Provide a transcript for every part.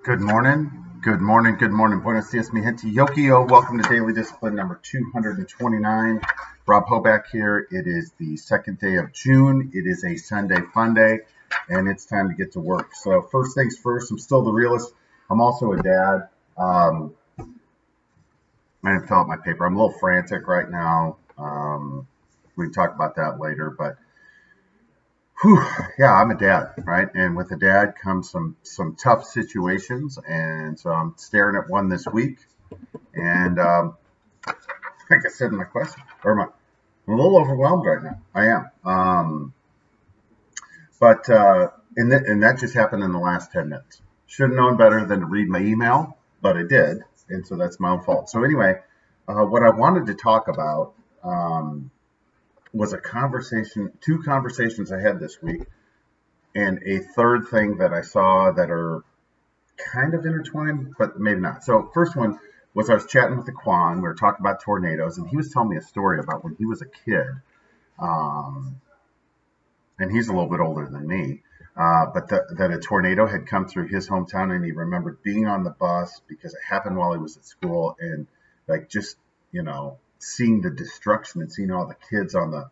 Good morning. Good morning. Good morning. Buenos dias, mi gente. Yokio. Welcome to Daily Discipline number 229. Rob Hoback here. It is the second day of June. It is a Sunday fun day, and it's time to get to work. So first things first, I'm still the realist. I'm also a dad. I didn't fill out my paper. I'm a little frantic right now. We can talk about that later, but whew, yeah, I'm a dad, right? And with a dad comes some tough situations, and so I'm staring at one this week. And like I said in my question, I'm a little overwhelmed right now. I am, and that just happened in the last 10 minutes. Should have known better than to read my email, but I did, and so that's my own fault. So anyway, what I wanted to talk about was two conversations I had this week, and a third thing that I saw that are kind of intertwined, but maybe not. So first one was I was chatting with the Quan. We were talking about tornadoes, and he was telling me a story about when he was a kid. And he's a little bit older than me, but that a tornado had come through his hometown, and he remembered being on the bus because it happened while he was at school, and like just seeing the destruction and seeing all the kids on the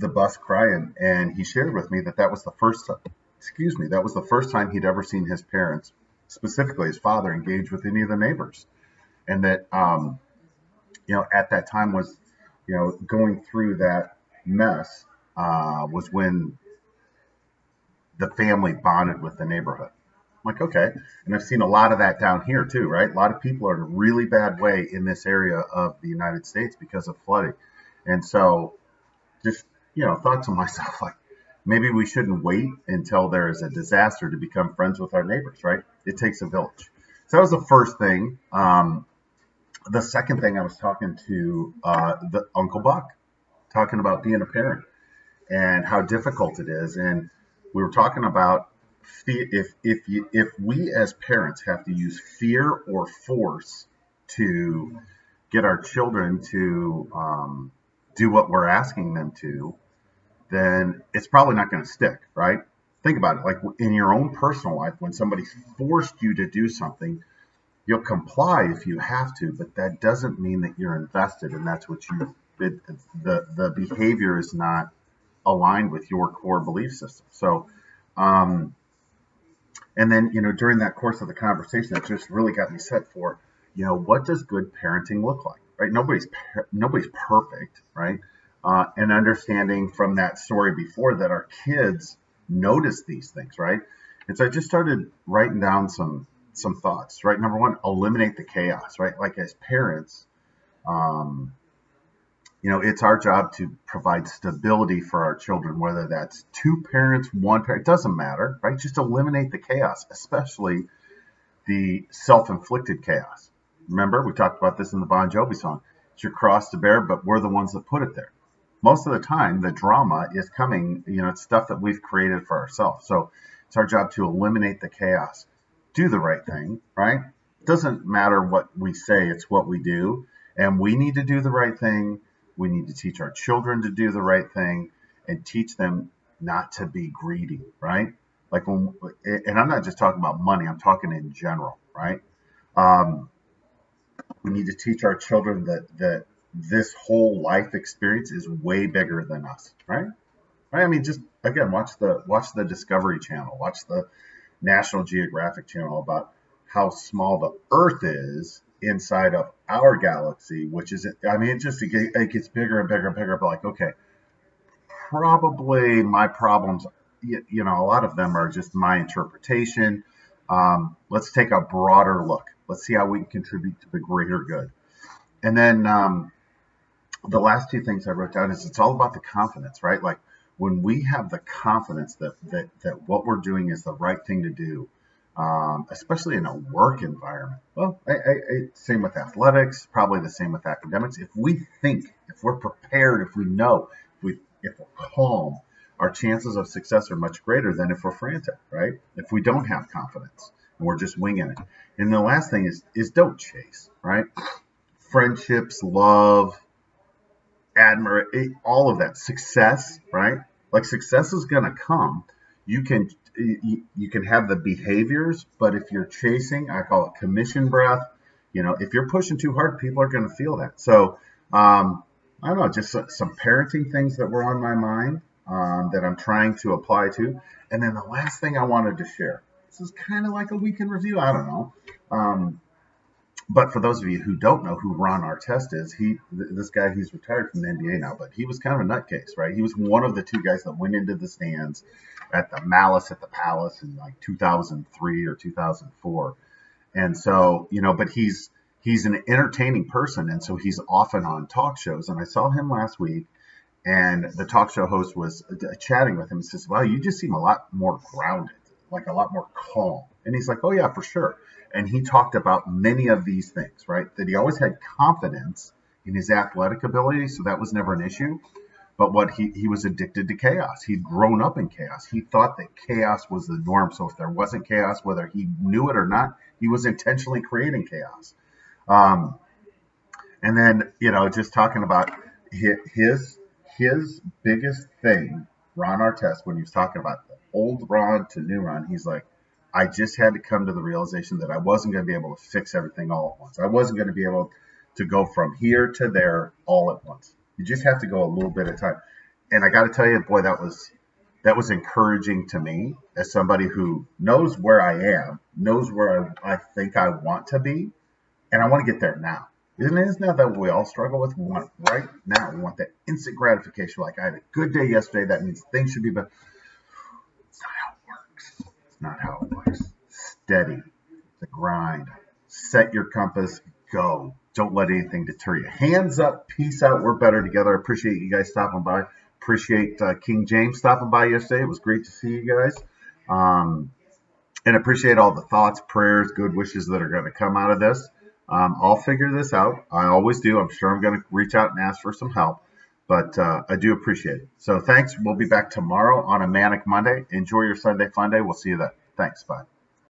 bus crying. And he shared with me that was the first time he'd ever seen his parents, specifically his father, engage with any of the neighbors, and that at that time was going through that mess was when the family bonded with the neighborhood. I'm like, okay. And I've seen a lot of that down here too, right? A lot of people are in a really bad way in this area of the United States because of flooding. And so just, thought to myself, like, maybe we shouldn't wait until there is a disaster to become friends with our neighbors, right? It takes a village. So that was the first thing. The second thing, I was talking to the Uncle Buck, talking about being a parent and how difficult it is. And we were talking about if we as parents have to use fear or force to get our children to do what we're asking them to, then it's probably not going to stick, right? Think about it. Like in your own personal life, when somebody's forced you to do something, you'll comply if you have to, but that doesn't mean that you're invested, and that's what the behavior is not aligned with your core belief system. So, and then, during that course of the conversation, that just really got me set for, what does good parenting look like, right? Nobody's perfect, right? And understanding from that story before that our kids notice these things, right? And so I just started writing down some thoughts, right? Number one, eliminate the chaos, right? Like as parents, it's our job to provide stability for our children, whether that's two parents, one parent, it doesn't matter, right? Just eliminate the chaos, especially the self-inflicted chaos. Remember, we talked about this in the Bon Jovi song. It's your cross to bear, but we're the ones that put it there. Most of the time, the drama is coming, it's stuff that we've created for ourselves. So it's our job to eliminate the chaos. Do the right thing, right? It doesn't matter what we say, it's what we do. And we need to do the right thing. We need to teach our children to do the right thing and teach them not to be greedy, right? And I'm not just talking about money, I'm talking in general, right? We need to teach our children that this whole life experience is way bigger than us, right? Right? I mean, just again, watch the Discovery Channel, watch the National Geographic Channel about how small the Earth is inside of our galaxy, which is, I mean, it gets bigger and bigger and bigger. But like, okay, probably my problems, a lot of them are just my interpretation. Let's take a broader look. Let's see how we can contribute to the greater good. And then the last two things I wrote down is it's all about the confidence, right? Like when we have the confidence that what we're doing is the right thing to do, especially in a work environment. Well, same with athletics, probably the same with academics. If we're prepared, if we know, if we're calm, our chances of success are much greater than if we're frantic, right? If we don't have confidence and we're just winging it. And the last thing is don't chase, right? Friendships, love, admiration, all of that, success, right? Like success is going to come. you can have the behaviors, but if you're chasing, I call it commission breath. If you're pushing too hard, people are going to feel that. So I don't know, just some parenting things that were on my mind that I'm trying to apply to. And then the last thing I wanted to share. This is kind of like a weekend review. I don't know. But for those of you who don't know who Ron Artest is, this guy, he's retired from the NBA now, but he was kind of a nutcase, right? He was one of the two guys that went into the stands at the Malice at the Palace in like 2003 or 2004. And so, but he's an entertaining person, and so he's often on talk shows. And I saw him last week, and the talk show host was chatting with him and says, "Wow, you just seem a lot more grounded, like a lot more calm." And he's like, "Oh yeah, for sure." And he talked about many of these things, right? That he always had confidence in his athletic ability, so that was never an issue. But what he was addicted to chaos. He'd grown up in chaos. He thought that chaos was the norm. So if there wasn't chaos, whether he knew it or not, he was intentionally creating chaos. And then, just talking about his biggest thing, Ron Artest, when he was talking about the old Ron to new Ron, he's like, I just had to come to the realization that I wasn't going to be able to fix everything all at once. I wasn't going to be able to go from here to there all at once. You just have to go a little bit at a time. And I got to tell you, boy, that was encouraging to me as somebody who knows where I am, knows where I think I want to be, and I want to get there now. Isn't that what we all struggle with? We want it right now. We want that instant gratification. Like, I had a good day yesterday. That means things should be better. It's not how it works. It's not how it works. Steady. The grind. Set your compass. Go. Don't let anything deter you. Hands up. Peace out. We're better together. I appreciate you guys stopping by. Appreciate King James stopping by yesterday. It was great to see you guys. And appreciate all the thoughts, prayers, good wishes that are going to come out of this. I'll figure this out. I always do. I'm sure I'm going to reach out and ask for some help, but I do appreciate it. So thanks. We'll be back tomorrow on a Manic Monday. Enjoy your Sunday fun day. We'll see you then. Thanks. Bye.